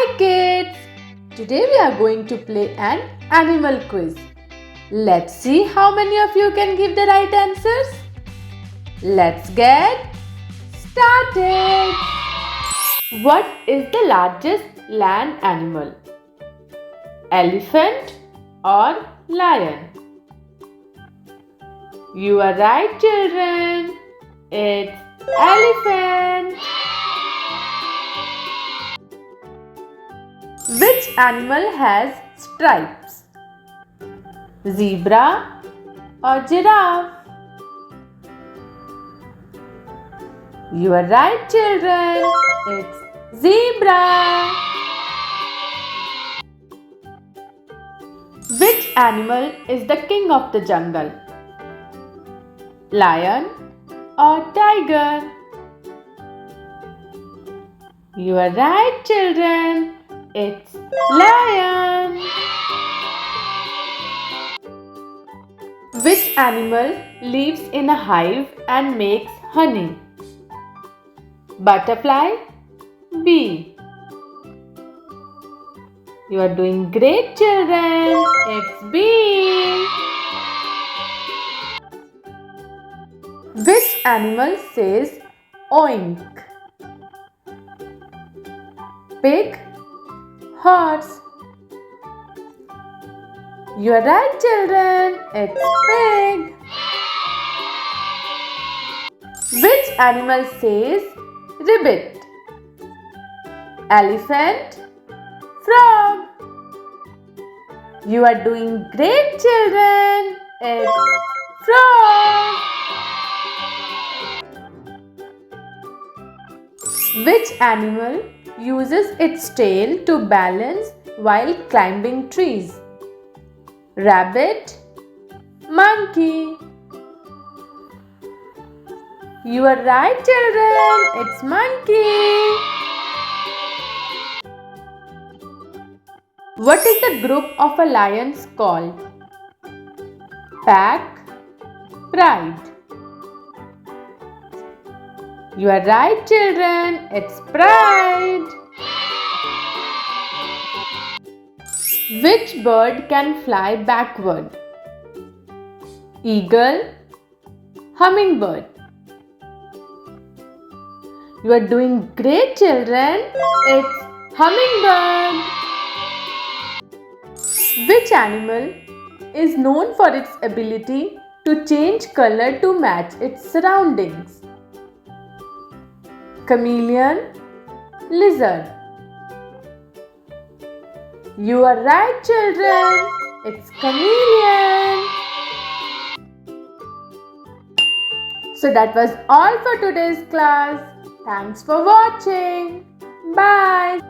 Hi kids! Today we are going to play an animal quiz. Let's see how many of you can give the right answers. Let's get started. What is the largest land animal? Elephant or lion? You are right, children. It's elephant. Which animal has stripes? Zebra or giraffe? You are right, children. It's zebra. Which animal is the king of the jungle? Lion or tiger? You are right, children. It's lion. Which animal lives in a hive and makes honey? Butterfly, bee. You are doing great, children. It's bee. Which animal says oink? Pig, horse. You are right, children. It's pig. Which animal says ribbit? Elephant, frog. You are doing great, children. It's frog. Which animal uses its tail to balance while climbing trees? Rabbit, monkey. You are right, children. It's monkey. What is the group of a lions called? Pack, pride. You are right, children. It's pride. Which bird can fly backward? Eagle, hummingbird. You are doing great, children. It's hummingbird. Which animal is known for its ability to change color to match its surroundings? Chameleon, lizard. You are right, children. It's chameleon. So that was all for today's class. Thanks for watching. Bye.